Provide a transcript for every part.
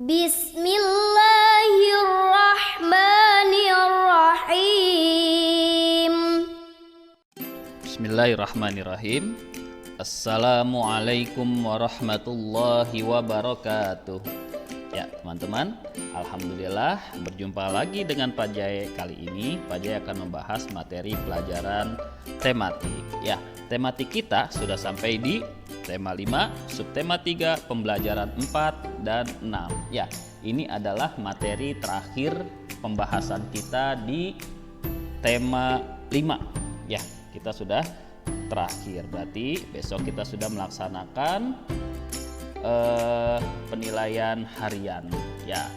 Bismillahirrahmanirrahim. Bismillahirrahmanirrahim. Assalamualaikum warahmatullahi wabarakatuh. Ya teman-teman, alhamdulillah berjumpa lagi dengan Pak Jai. Kali ini Pak Jai akan membahas materi pelajaran tematik. Ya, tematik kita sudah sampai di tema 5, subtema 3, pembelajaran 4 dan 6. Ya, ini adalah materi terakhir pembahasan kita di tema 5. Ya, kita sudah terakhir, berarti besok kita sudah melaksanakan penilaian harian ya.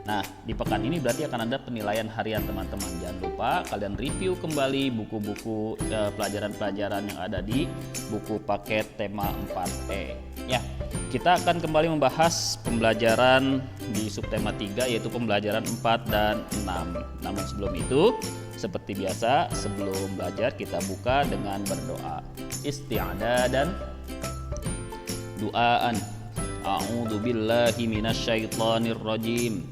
Nah, di pekan ini berarti akan ada penilaian harian teman-teman. Jangan lupa kalian review kembali buku-buku pelajaran-pelajaran yang ada di buku paket tema 4E ya. Kita akan kembali membahas pembelajaran di subtema 3, yaitu pembelajaran 4 dan 6. Namun sebelum itu, seperti biasa, sebelum belajar kita buka dengan berdoa. Isti'adadan duaan. A'udzu billahi minasyaitonir rajim.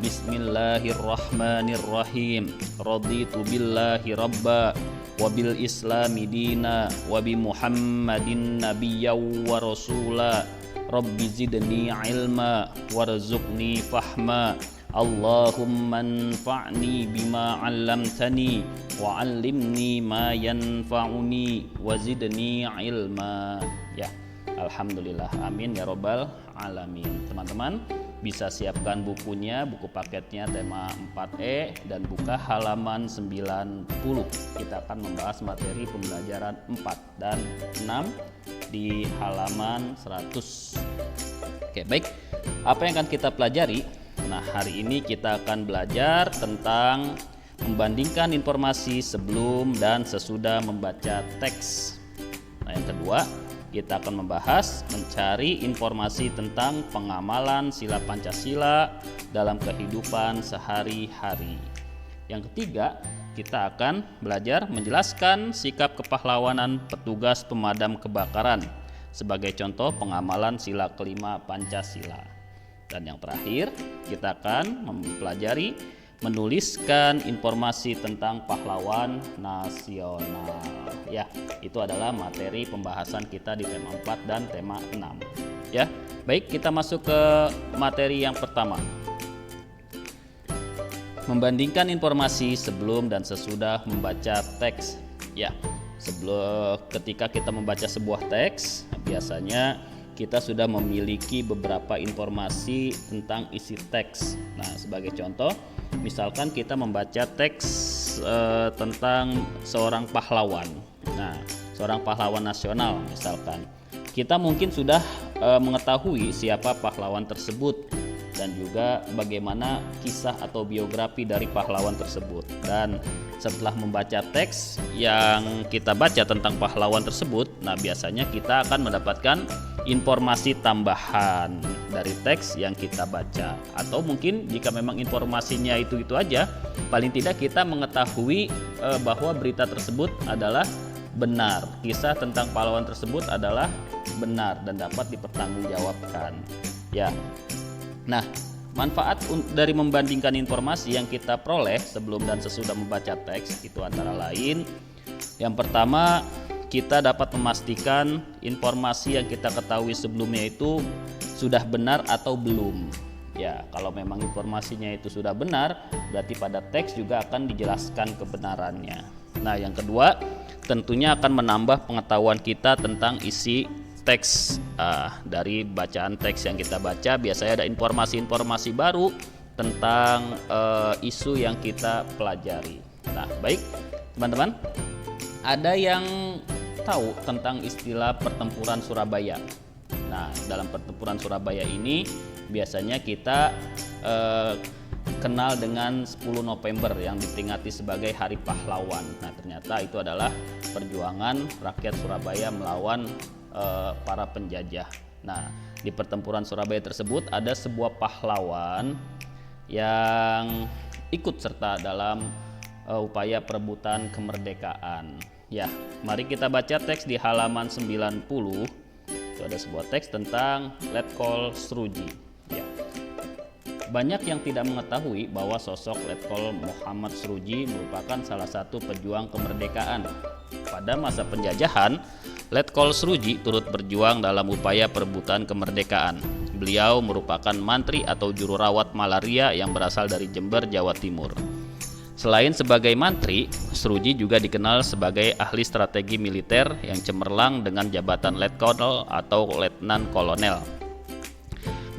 Bismillahirrahmanirrahim. Raditu billahi rabba wa bil islami dina wa bi Muhammadin nabiyyan wa rasula. Rabbi zidni ilma warzuqni fahma. Allahumma anfa'ni bima 'allamtani wa 'allimni ma yanfa'uni wa zidni ilma. Ya. Alhamdulillah, amin ya robbal alamin. Teman-teman bisa siapkan bukunya, buku paketnya tema 4E dan buka halaman 90. Kita akan membahas materi pembelajaran 4 dan 6 di halaman 100. Oke, baik. Apa yang akan kita pelajari? Nah, hari ini kita akan belajar tentang membandingkan informasi sebelum dan sesudah membaca teks. Nah, yang kedua, kita akan membahas mencari informasi tentang pengamalan sila Pancasila dalam kehidupan sehari-hari. Yang ketiga, kita akan belajar menjelaskan sikap kepahlawanan petugas pemadam kebakaran sebagai contoh pengamalan sila kelima Pancasila. Dan yang terakhir, kita akan mempelajari menuliskan informasi tentang pahlawan nasional. Ya, itu adalah materi pembahasan kita di tema 4 dan tema 6. Ya, baik, kita masuk ke materi yang pertama. Membandingkan informasi sebelum dan sesudah membaca teks. Ya, ketika kita membaca sebuah teks, biasanya kita sudah memiliki beberapa informasi tentang isi teks. Nah, sebagai contoh, misalkan kita membaca teks tentang seorang pahlawan. Nah, seorang pahlawan nasional misalkan. Kita mungkin sudah mengetahui siapa pahlawan tersebut dan juga bagaimana kisah atau biografi dari pahlawan tersebut. Dan setelah membaca teks yang kita baca tentang pahlawan tersebut, nah biasanya kita akan mendapatkan informasi tambahan dari teks yang kita baca. Atau mungkin jika memang informasinya itu aja, paling tidak kita mengetahui bahwa berita tersebut adalah benar, kisah tentang pahlawan tersebut adalah benar dan dapat dipertanggungjawabkan. Ya. Nah, manfaat dari membandingkan informasi yang kita peroleh sebelum dan sesudah membaca teks itu antara lain, yang pertama, kita dapat memastikan informasi yang kita ketahui sebelumnya itu sudah benar atau belum. Ya, kalau memang informasinya itu sudah benar, berarti pada teks juga akan dijelaskan kebenarannya. Nah, yang kedua, tentunya akan menambah pengetahuan kita tentang isi teks. Dari bacaan teks yang kita baca, biasanya ada informasi-informasi baru tentang isu yang kita pelajari. Nah, baik teman-teman, ada yang tahu tentang istilah pertempuran Surabaya. Nah, dalam pertempuran Surabaya ini biasanya kita kenal dengan 10 November yang diperingati sebagai Hari Pahlawan. Nah, ternyata itu adalah perjuangan rakyat Surabaya melawan para penjajah. Nah, di pertempuran Surabaya tersebut ada sebuah pahlawan yang ikut serta dalam upaya perebutan kemerdekaan. Ya, mari kita baca teks di halaman 90. Itu ada sebuah teks tentang Letkol Sruji. Ya. Banyak yang tidak mengetahui bahwa sosok Letkol Muhammad Sroeji merupakan salah satu pejuang kemerdekaan. Pada masa penjajahan, Letkol Sroeji turut berjuang dalam upaya perebutan kemerdekaan. Beliau merupakan mantri atau juru rawat malaria yang berasal dari Jember, Jawa Timur. Selain sebagai mantri, Sroeji juga dikenal sebagai ahli strategi militer yang cemerlang dengan jabatan Letkol atau Letnan Kolonel.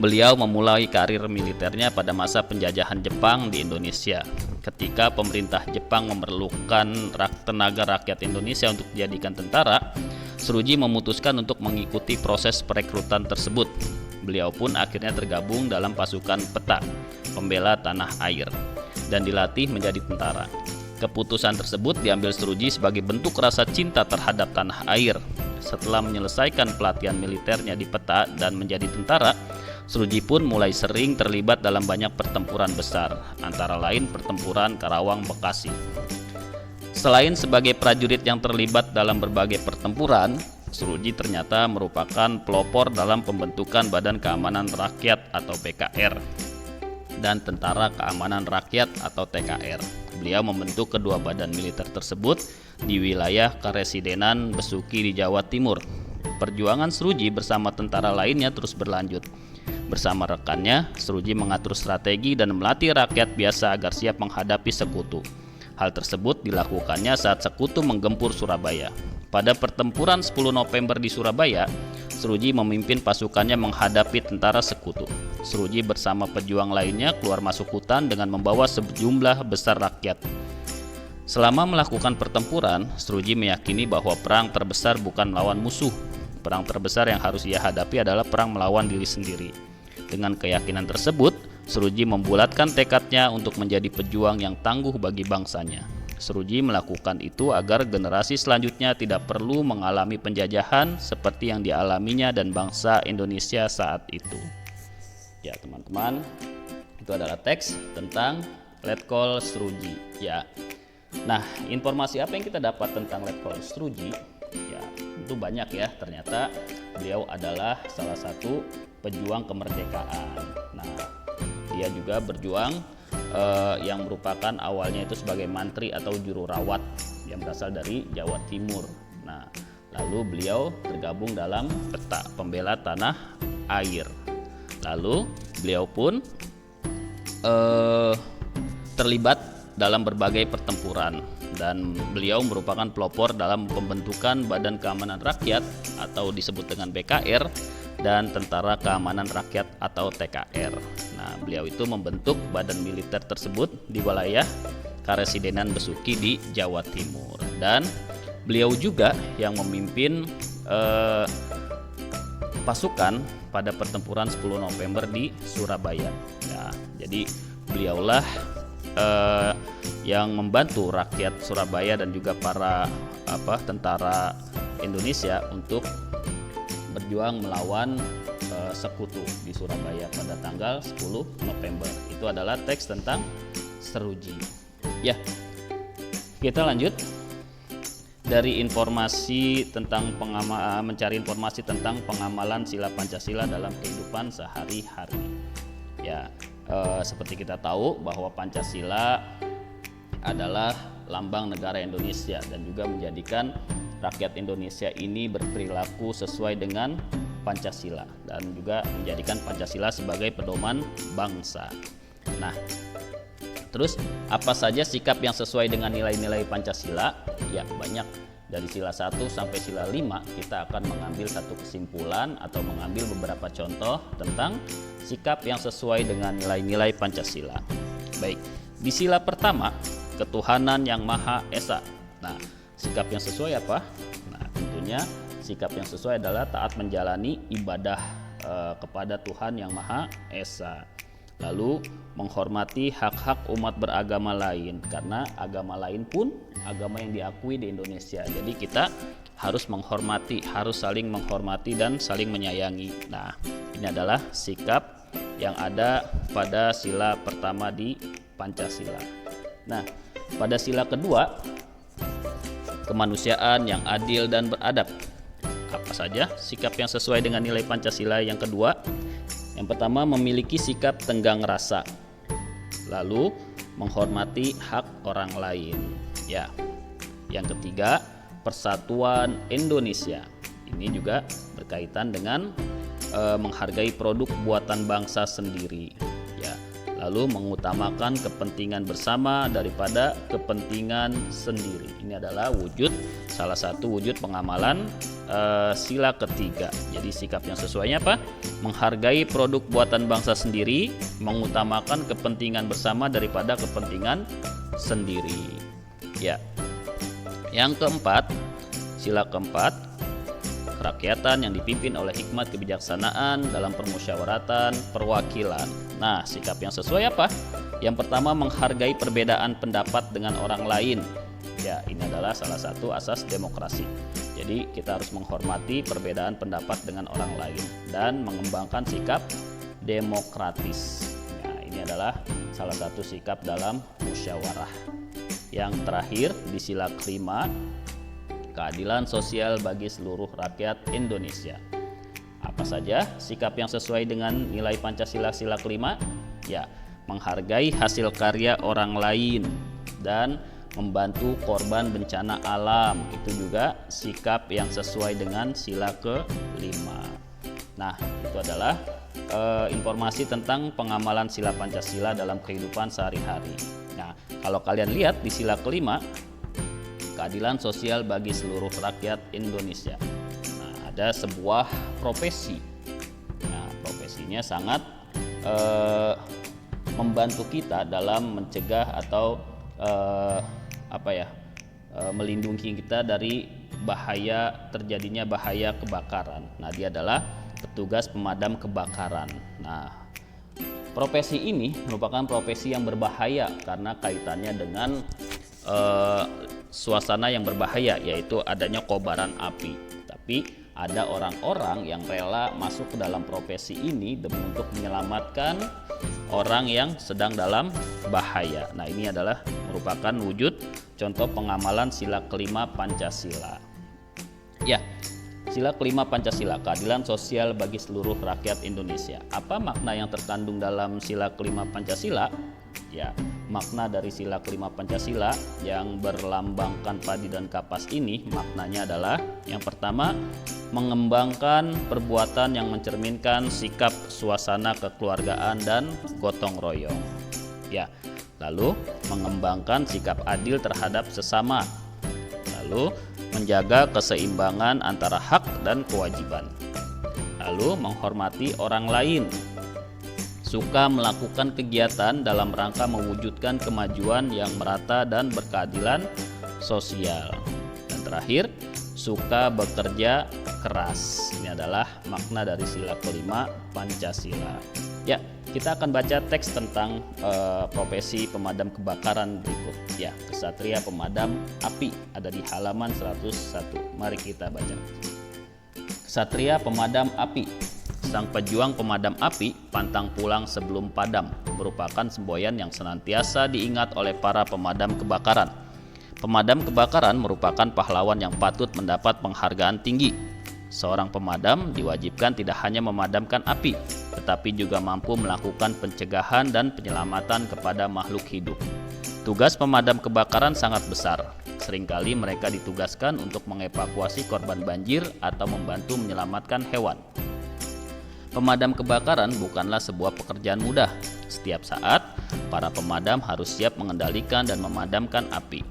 Beliau memulai karir militernya pada masa penjajahan Jepang di Indonesia. Ketika pemerintah Jepang memerlukan tenaga rakyat Indonesia untuk dijadikan tentara, Sroeji memutuskan untuk mengikuti proses perekrutan tersebut. Beliau pun akhirnya tergabung dalam pasukan Peta, pembela tanah air, dan dilatih menjadi tentara. Keputusan tersebut diambil Sroeji sebagai bentuk rasa cinta terhadap tanah air. Setelah menyelesaikan pelatihan militernya di Peta dan menjadi tentara, Sroeji pun mulai sering terlibat dalam banyak pertempuran besar, antara lain pertempuran Karawang Bekasi. Selain sebagai prajurit yang terlibat dalam berbagai pertempuran, Sroeji ternyata merupakan pelopor dalam pembentukan Badan Keamanan Rakyat atau BKR dan Tentara Keamanan Rakyat atau TKR. Beliau membentuk kedua badan militer tersebut di wilayah Karesidenan Besuki di Jawa Timur. Perjuangan Sroeji bersama tentara lainnya terus berlanjut. Bersama rekannya, Sroeji mengatur strategi dan melatih rakyat biasa agar siap menghadapi sekutu. Hal tersebut dilakukannya saat sekutu menggempur Surabaya. Pada pertempuran 10 November di Surabaya, Sroeji memimpin pasukannya menghadapi tentara sekutu. Sroeji bersama pejuang lainnya keluar masuk hutan dengan membawa sejumlah besar rakyat. Selama melakukan pertempuran, Sroeji meyakini bahwa perang terbesar bukan melawan musuh. Perang terbesar yang harus ia hadapi adalah perang melawan diri sendiri. Dengan keyakinan tersebut, Sroeji membulatkan tekadnya untuk menjadi pejuang yang tangguh bagi bangsanya. Sroeji melakukan itu agar generasi selanjutnya tidak perlu mengalami penjajahan seperti yang dialaminya dan bangsa Indonesia saat itu. Ya teman-teman, itu adalah teks tentang Letkol Sroeji. Ya. Nah, informasi apa yang kita dapat tentang Letkol Sroeji? Ya, itu banyak ya. Ternyata beliau adalah salah satu pejuang kemerdekaan. Nah, dia juga berjuang yang merupakan awalnya itu sebagai mantri atau juru rawat yang berasal dari Jawa Timur. Nah, lalu beliau tergabung dalam Peta, pembela tanah air. Lalu beliau pun terlibat dalam berbagai pertempuran dan beliau merupakan pelopor dalam pembentukan Badan Keamanan Rakyat atau disebut dengan BKR dan Tentara Keamanan Rakyat atau TKR. Nah, beliau itu membentuk badan militer tersebut di wilayah Karesidenan Besuki di Jawa Timur, dan beliau juga yang memimpin pasukan pada pertempuran 10 November di Surabaya. Ya, jadi beliaulah yang membantu rakyat Surabaya dan juga para tentara Indonesia untuk berjuang melawan sekutu di Surabaya pada tanggal 10 November. Itu adalah teks tentang Sroeji. Ya, kita lanjut dari informasi tentang mencari informasi tentang pengamalan sila Pancasila dalam kehidupan sehari-hari. Ya, seperti kita tahu bahwa Pancasila adalah lambang negara Indonesia dan juga menjadikan rakyat Indonesia ini berperilaku sesuai dengan Pancasila dan juga menjadikan Pancasila sebagai pedoman bangsa. Nah, terus apa saja sikap yang sesuai dengan nilai-nilai Pancasila? Ya, banyak. Dari sila 1 sampai sila 5 kita akan mengambil satu kesimpulan atau mengambil beberapa contoh tentang sikap yang sesuai dengan nilai-nilai Pancasila. Baik, di sila pertama, ketuhanan yang Maha Esa. Nah, sikap yang sesuai apa? Nah, tentunya sikap yang sesuai adalah taat menjalani ibadah kepada Tuhan yang Maha Esa. Lalu menghormati hak-hak umat beragama lain, karena agama lain pun agama yang diakui di Indonesia. Jadi kita harus menghormati, harus saling menghormati dan saling menyayangi. Nah, ini adalah sikap yang ada pada sila pertama di Pancasila. Nah, pada sila kedua, kemanusiaan yang adil dan beradab. Apa saja sikap yang sesuai dengan nilai Pancasila yang kedua? Yang pertama, memiliki sikap tenggang rasa. Lalu, menghormati hak orang lain. Ya. Yang ketiga, persatuan Indonesia. Ini juga berkaitan dengan menghargai produk buatan bangsa sendiri. Ya. Lalu mengutamakan kepentingan bersama daripada kepentingan sendiri. Ini adalah salah satu wujud pengamalan sila ketiga. Jadi sikap yang sesuainya apa? Menghargai produk buatan bangsa sendiri, mengutamakan kepentingan bersama daripada kepentingan sendiri. Ya. Yang keempat, sila keempat, kerakyatan yang dipimpin oleh hikmat kebijaksanaan dalam permusyawaratan perwakilan. Nah, sikap yang sesuai apa? Yang pertama, menghargai perbedaan pendapat dengan orang lain. Ya, ini adalah salah satu asas demokrasi. Jadi, kita harus menghormati perbedaan pendapat dengan orang lain dan mengembangkan sikap demokratis. Nah, ini adalah salah satu sikap dalam musyawarah. Yang terakhir, di sila kelima, keadilan sosial bagi seluruh rakyat Indonesia. Apa saja sikap yang sesuai dengan nilai Pancasila sila kelima? Ya, menghargai hasil karya orang lain dan membantu korban bencana alam. Itu juga sikap yang sesuai dengan sila kelima. Nah, itu adalah informasi tentang pengamalan sila Pancasila dalam kehidupan sehari-hari. Nah, kalau kalian lihat di sila kelima, keadilan sosial bagi seluruh rakyat Indonesia. Nah, ada sebuah profesi. Nah, profesinya sangat membantu kita dalam mencegah atau melindungi kita dari terjadinya bahaya kebakaran. Nah, dia adalah petugas pemadam kebakaran. Nah, profesi ini merupakan profesi yang berbahaya karena kaitannya dengan suasana yang berbahaya, yaitu adanya kobaran api. Tapi ada orang-orang yang rela masuk ke dalam profesi ini demi untuk menyelamatkan orang yang sedang dalam bahaya. Nah, ini adalah merupakan wujud contoh pengamalan sila kelima Pancasila. Ya, sila kelima Pancasila, keadilan sosial bagi seluruh rakyat Indonesia. Apa makna yang terkandung dalam sila kelima Pancasila? Ya, makna dari sila kelima Pancasila yang berlambangkan padi dan kapas ini maknanya adalah yang pertama, mengembangkan perbuatan yang mencerminkan sikap suasana kekeluargaan dan gotong royong. Ya, lalu mengembangkan sikap adil terhadap sesama. Lalu menjaga keseimbangan antara hak dan kewajiban. Lalu menghormati orang lain. Suka melakukan kegiatan dalam rangka mewujudkan kemajuan yang merata dan berkeadilan sosial. Dan terakhir, suka bekerja keras. Ini adalah makna dari sila kelima Pancasila. Ya, kita akan baca teks tentang profesi pemadam kebakaran berikut. Ya, Ksatria Pemadam Api ada di halaman 101. Mari kita baca. Ksatria Pemadam Api. Sang pejuang pemadam api pantang pulang sebelum padam merupakan semboyan yang senantiasa diingat oleh para pemadam kebakaran. Pemadam kebakaran merupakan pahlawan yang patut mendapat penghargaan tinggi. Seorang pemadam diwajibkan tidak hanya memadamkan api, tetapi juga mampu melakukan pencegahan dan penyelamatan kepada makhluk hidup. Tugas pemadam kebakaran sangat besar. Seringkali mereka ditugaskan untuk mengevakuasi korban banjir atau membantu menyelamatkan hewan. Pemadam kebakaran bukanlah sebuah pekerjaan mudah. Setiap saat, para pemadam harus siap mengendalikan dan memadamkan api.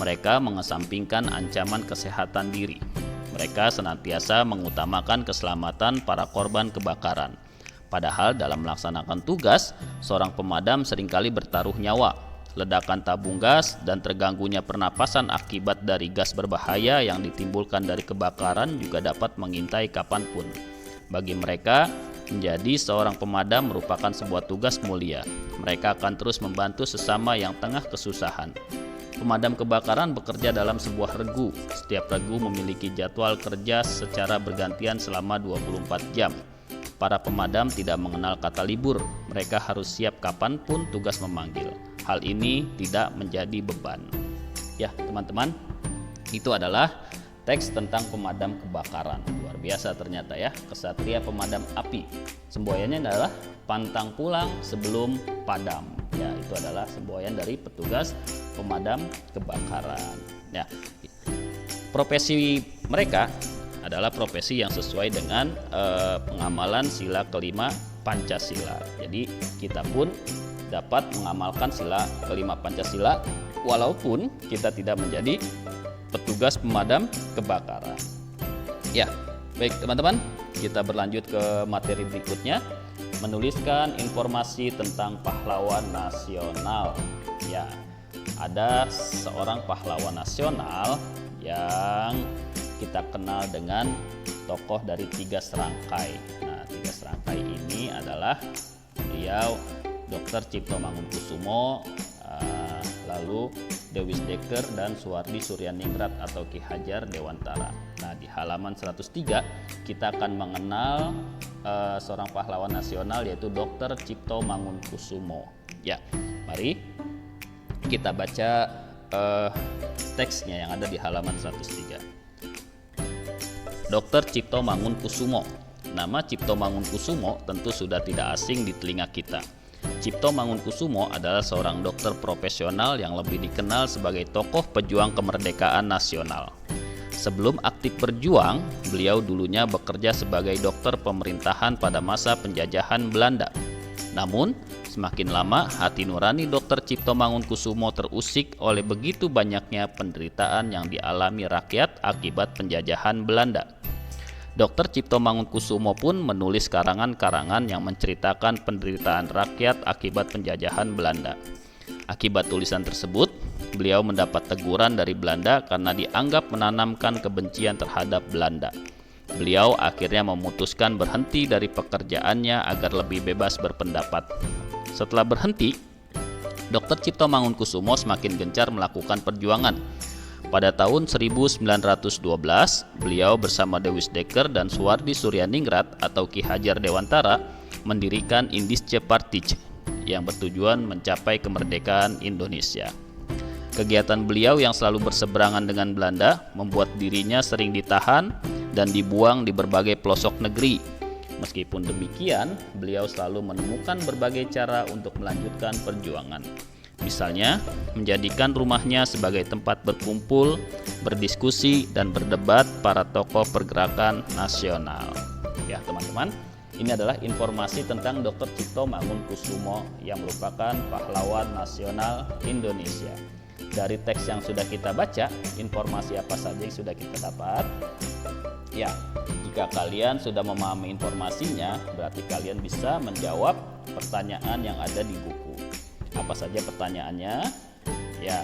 Mereka mengesampingkan ancaman kesehatan diri. Mereka senantiasa mengutamakan keselamatan para korban kebakaran. Padahal dalam melaksanakan tugas, seorang pemadam seringkali bertaruh nyawa. Ledakan tabung gas dan terganggunya pernapasan akibat dari gas berbahaya yang ditimbulkan dari kebakaran juga dapat mengintai kapanpun. Bagi mereka, menjadi seorang pemadam merupakan sebuah tugas mulia. Mereka akan terus membantu sesama yang tengah kesusahan. Pemadam kebakaran bekerja dalam sebuah regu. Setiap regu memiliki jadwal kerja secara bergantian selama 24 jam. Para pemadam tidak mengenal kata libur. Mereka harus siap kapanpun tugas memanggil. Hal ini tidak menjadi beban. Ya, teman-teman, itu adalah teks tentang pemadam kebakaran. Luar biasa ternyata ya, kesatria pemadam api. Semboyannya adalah pantang pulang sebelum padam. Ya, itu adalah semboyan dari petugas pemadam kebakaran. Ya, profesi mereka adalah profesi yang sesuai dengan pengamalan sila kelima Pancasila. Jadi kita pun dapat mengamalkan sila kelima Pancasila walaupun kita tidak menjadi petugas pemadam kebakaran. Ya, baik teman-teman, kita berlanjut ke materi berikutnya, menuliskan informasi tentang pahlawan nasional. Ya, ada seorang pahlawan nasional yang kita kenal dengan tokoh dari 3 serangkai. Nah, 3 serangkai ini adalah beliau Dr. Cipto Mangunkusumo, lalu Dewi Dekker dan Suwardi Suryaningrat atau Ki Hajar Dewantara. Nah, di halaman 103 kita akan mengenal seorang pahlawan nasional yaitu Dr. Cipto Mangunkusumo. Ya, mari kita baca teksnya yang ada di halaman 103. Dr. Cipto Mangunkusumo. Nama Cipto Mangunkusumo tentu sudah tidak asing di telinga kita. Cipto Mangunkusumo adalah seorang dokter profesional yang lebih dikenal sebagai tokoh pejuang kemerdekaan nasional. Sebelum aktif berjuang, beliau dulunya bekerja sebagai dokter pemerintahan pada masa penjajahan Belanda. Namun, semakin lama hati nurani Dr. Cipto Mangunkusumo terusik oleh begitu banyaknya penderitaan yang dialami rakyat akibat penjajahan Belanda. Dr. Cipto Mangunkusumo pun menulis karangan-karangan yang menceritakan penderitaan rakyat akibat penjajahan Belanda. Akibat tulisan tersebut, beliau mendapat teguran dari Belanda karena dianggap menanamkan kebencian terhadap Belanda. Beliau akhirnya memutuskan berhenti dari pekerjaannya agar lebih bebas berpendapat. Setelah berhenti, Dr. Cipto Mangunkusumo semakin gencar melakukan perjuangan. Pada tahun 1912, beliau bersama Dewi Dekker dan Suwardi Suryaningrat atau Ki Hajar Dewantara mendirikan Indische Partij yang bertujuan mencapai kemerdekaan Indonesia. Kegiatan beliau yang selalu berseberangan dengan Belanda membuat dirinya sering ditahan dan dibuang di berbagai pelosok negeri. Meskipun demikian, beliau selalu menemukan berbagai cara untuk melanjutkan perjuangan. Misalnya, menjadikan rumahnya sebagai tempat berkumpul, berdiskusi, dan berdebat para tokoh pergerakan nasional. Ya, teman-teman, ini adalah informasi tentang Dr. Cipto Mangunkusumo yang merupakan pahlawan nasional Indonesia. Dari teks yang sudah kita baca, informasi apa saja yang sudah kita dapat? Ya, jika kalian sudah memahami informasinya, berarti kalian bisa menjawab pertanyaan yang ada di buku. Apa saja pertanyaannya? Ya,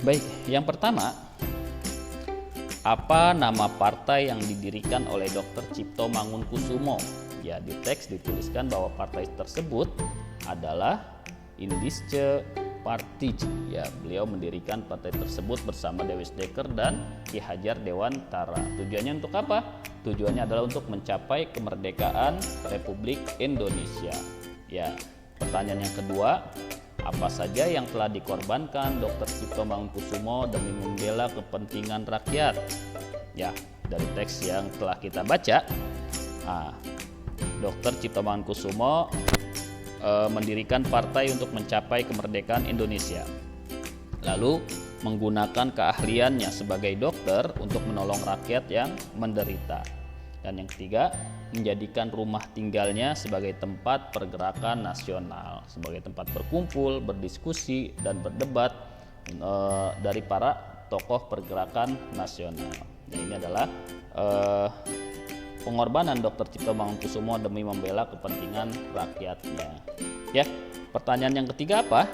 baik. Yang pertama, apa nama partai yang didirikan oleh Dr. Cipto Mangunkusumo? Ya, di teks dituliskan bahwa partai tersebut adalah Indische Partij. Ya, beliau mendirikan partai tersebut bersama Dewi Dekker dan Ki Hajar Dewantara. Tujuannya untuk apa? Tujuannya adalah untuk mencapai kemerdekaan Republik Indonesia. Ya. Pertanyaan yang kedua, apa saja yang telah dikorbankan Dr. Cipto Mangunkusumo demi membela kepentingan rakyat? Ya, dari teks yang telah kita baca, Dr. Cipto Mangunkusumo mendirikan partai untuk mencapai kemerdekaan Indonesia. Lalu menggunakan keahliannya sebagai dokter untuk menolong rakyat yang menderita. Dan yang ketiga, menjadikan rumah tinggalnya sebagai tempat pergerakan nasional, sebagai tempat berkumpul, berdiskusi, dan berdebat dari para tokoh pergerakan nasional. Nah, ini adalah pengorbanan Dr. Cipto Mangunkusumo demi membela kepentingan rakyatnya. Ya, pertanyaan yang ketiga apa?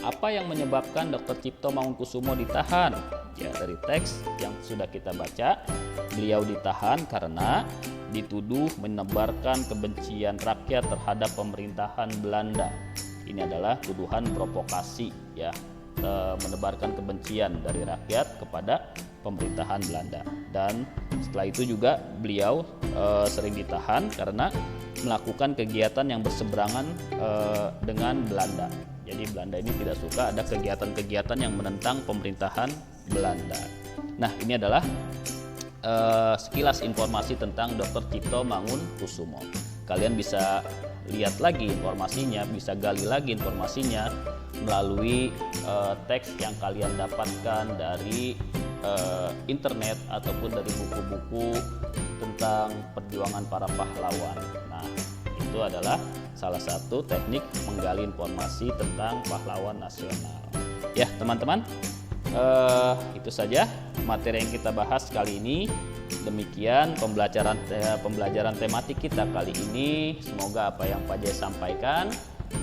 Apa yang menyebabkan Dr. Cipto Mangunkusumo ditahan? Ya, dari teks yang sudah kita baca, beliau ditahan karena dituduh menebarkan kebencian rakyat terhadap pemerintahan Belanda. Ini adalah tuduhan provokasi, ya, menebarkan kebencian dari rakyat kepada pemerintahan Belanda. Dan setelah itu juga beliau sering ditahan karena melakukan kegiatan yang berseberangan dengan Belanda. Jadi Belanda ini tidak suka ada kegiatan-kegiatan yang menentang pemerintahan Belanda. Nah, ini adalah sekilas informasi tentang Dr. Cipto Mangunkusumo. Kalian bisa lihat lagi informasinya, bisa gali lagi informasinya melalui teks yang kalian dapatkan dari internet ataupun dari buku-buku tentang perjuangan para pahlawan. Nah, itu adalah salah satu teknik menggali informasi tentang pahlawan nasional. Ya, teman-teman, itu saja materi yang kita bahas kali ini. Demikian pembelajaran tematik kita kali ini. Semoga apa yang Pak Jai sampaikan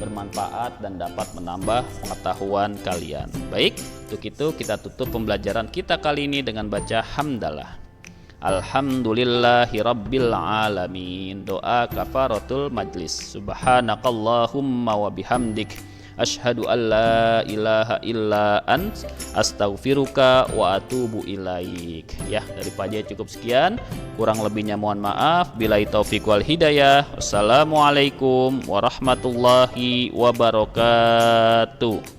bermanfaat dan dapat menambah pengetahuan kalian. Baik, untuk itu kita tutup pembelajaran kita kali ini dengan baca hamdalah. Alhamdulillahirabbil alamin. Doa kafaratul majlis. Subhanakallahumma wa bihamdik, asyhadu an la ilaha illa ant, astaghfiruka wa atubu ilaik. Ya, dari Pak Jai cukup sekian. Kurang lebihnya mohon maaf. Billahi taufiq wal hidayah. Wassalamualaikum warahmatullahi wabarakatuh.